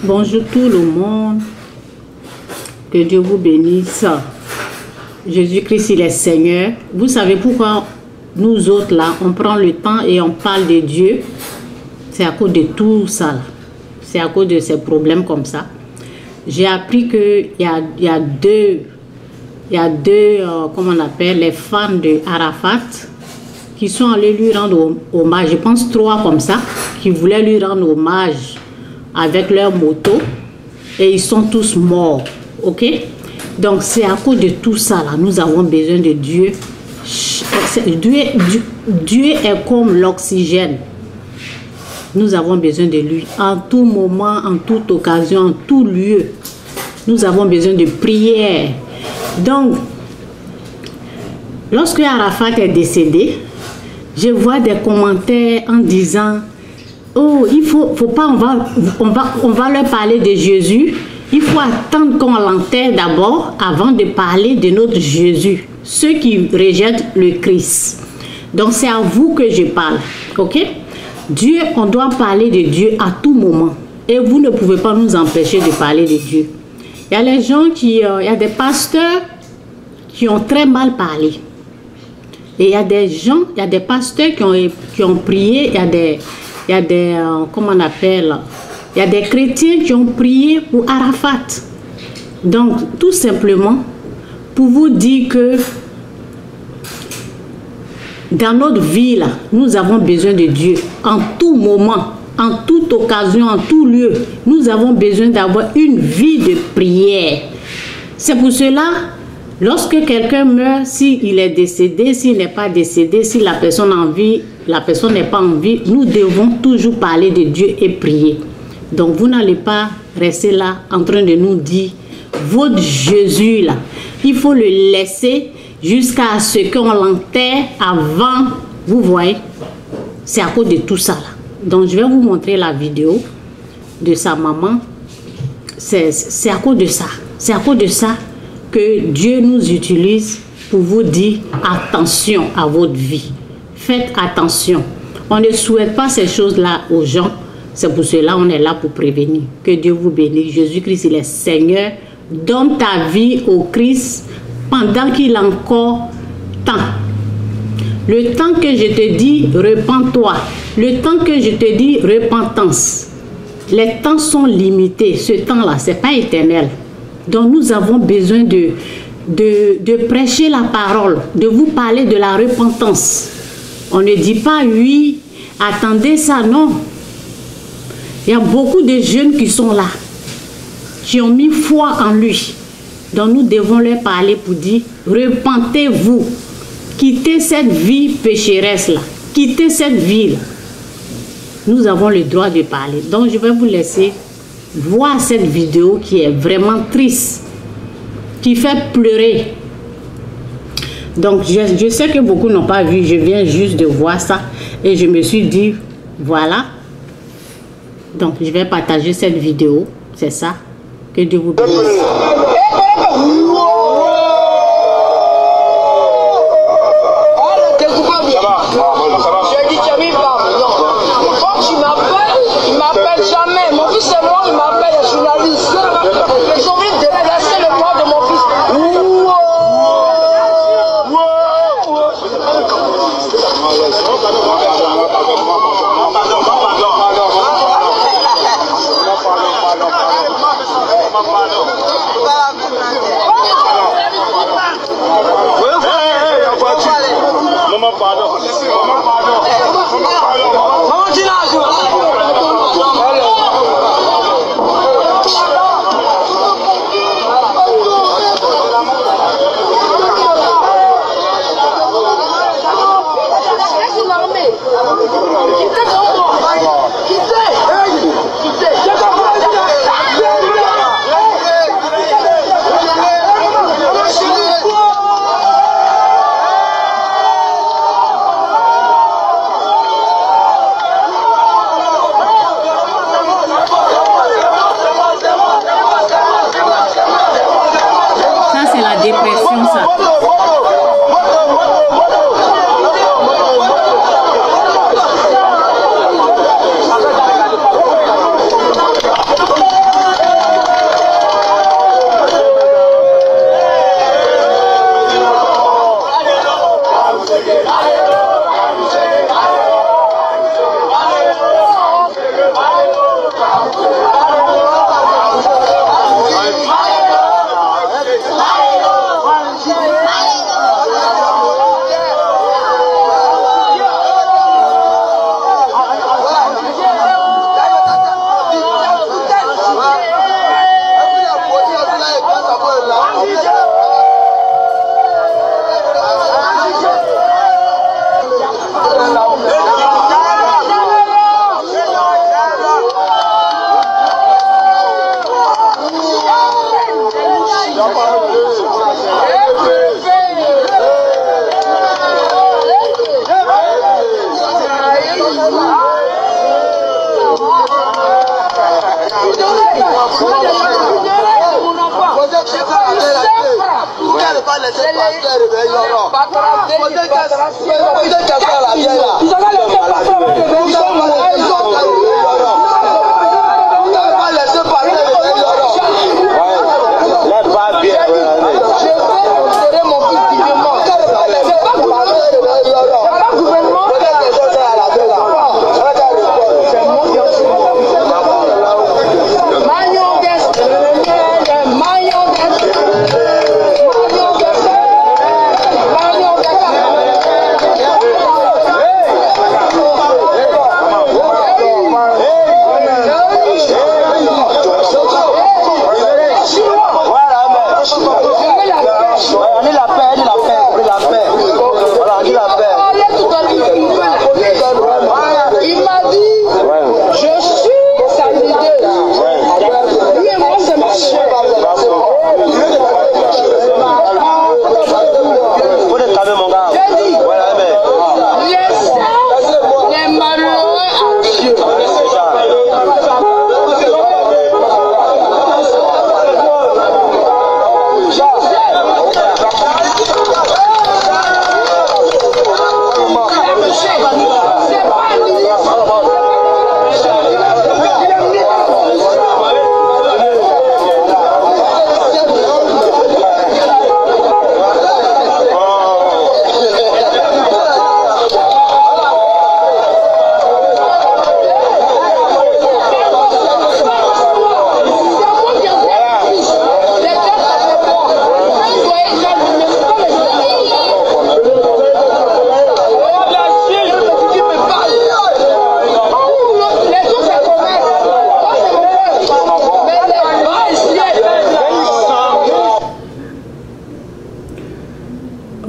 Bonjour tout le monde, que Dieu vous bénisse. Jésus-Christ il est Seigneur. Vous savez pourquoi nous autres là, on prend le temps et on parle de Dieu? C'est à cause de tout ça. C'est à cause de ces problèmes comme ça. J'ai appris qu'il y a deux, comment on appelle, les fans de Arafat qui sont allés lui rendre hommage. Je pense 3 comme ça, qui voulaient lui rendre hommage avec leur moto et ils sont tous morts. Ok? Donc c'est à cause de tout ça là, nous avons besoin de Dieu. Dieu est comme l'oxygène. Nous avons besoin de lui en tout moment, en toute occasion, en tout lieu. Nous avons besoin de prière. Donc, lorsque Arafat est décédé, je vois des commentaires en disant: oh, il faut pas, on va leur parler de Jésus. Il faut attendre qu'on l'enterre d'abord avant de parler de notre Jésus. Ceux qui rejettent le Christ. Donc c'est à vous que je parle. Ok? Dieu, on doit parler de Dieu à tout moment. Et vous ne pouvez pas nous empêcher de parler de Dieu. Il y a les gens il y a des pasteurs qui ont très mal parlé. Et il y a des gens, il y a des pasteurs qui ont prié, il y a des comment on appelle, il y a des chrétiens qui ont prié pour Arafat. Donc, tout simplement, pour vous dire que dans notre vie, là, nous avons besoin de Dieu en tout moment, en toute occasion, en tout lieu. Nous avons besoin d'avoir une vie de prière. C'est pour cela, lorsque quelqu'un meurt, s'il est décédé, s'il n'est pas décédé, si la personne en vie, la personne n'est pas en vie, nous devons toujours parler de Dieu et prier. Donc vous n'allez pas rester là en train de nous dire, votre Jésus là, il faut le laisser jusqu'à ce qu'on l'enterre avant. Vous voyez, c'est à cause de tout ça là. Donc je vais vous montrer la vidéo de sa maman. C'est à cause de ça. C'est à cause de ça que Dieu nous utilise pour vous dire attention à votre vie. Faites attention. On ne souhaite pas ces choses-là aux gens. C'est pour cela qu'on est là pour prévenir. Que Dieu vous bénisse. Jésus-Christ, il est Seigneur. Donne ta vie au Christ pendant qu'il a encore temps. Le temps que je te dis, repens-toi. Le temps que je te dis, repentance. Les temps sont limités. Ce temps-là, ce n'est pas éternel. Donc nous avons besoin de prêcher la parole, de vous parler de la repentance. On ne dit pas oui, attendez ça, non. Il y a beaucoup de jeunes qui sont là, qui ont mis foi en lui. Donc nous devons leur parler pour dire, repentez-vous, quittez cette vie pécheresse là, quittez cette vie là. Nous avons le droit de parler. Donc je vais vous laisser voir cette vidéo qui est vraiment triste, qui fait pleurer. Donc je sais que beaucoup n'ont pas vu, je viens juste de voir ça et je me suis dit, voilà. Donc je vais partager cette vidéo, c'est ça. Que Dieu vous bénisse.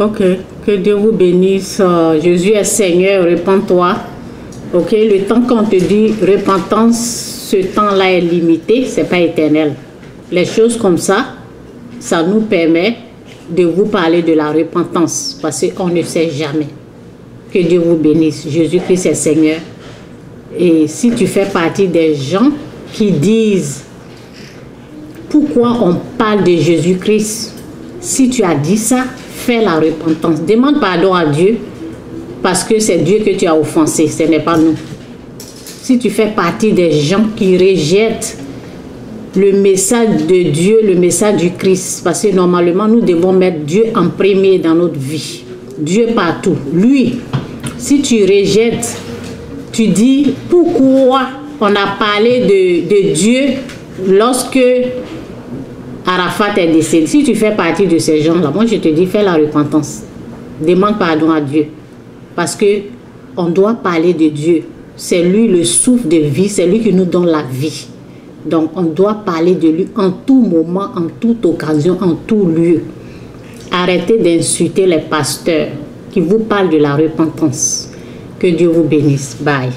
Ok, que Dieu vous bénisse. Jésus est Seigneur, répands-toi. Ok, le temps qu'on te dit repentance, ce temps-là est limité, c'est pas éternel. Les choses comme ça, ça nous permet de vous parler de la repentance parce qu'on ne sait jamais. Que Dieu vous bénisse. Jésus-Christ est Seigneur. Et si tu fais partie des gens qui disent pourquoi on parle de Jésus-Christ, si tu as dit ça, fais la repentance. Demande pardon à Dieu parce que c'est Dieu que tu as offensé, ce n'est pas nous. Si tu fais partie des gens qui rejettent le message de Dieu, le message du Christ, parce que normalement nous devons mettre Dieu en premier dans notre vie. Dieu partout. Lui, si tu rejettes, tu dis pourquoi on a parlé de Dieu lorsque Arafat est décédé. Si tu fais partie de ces gens-là, moi je te dis, fais la repentance. Demande pardon à Dieu. Parce que on doit parler de Dieu. C'est lui le souffle de vie, c'est lui qui nous donne la vie. Donc on doit parler de lui en tout moment, en toute occasion, en tout lieu. Arrêtez d'insulter les pasteurs qui vous parlent de la repentance. Que Dieu vous bénisse. Bye.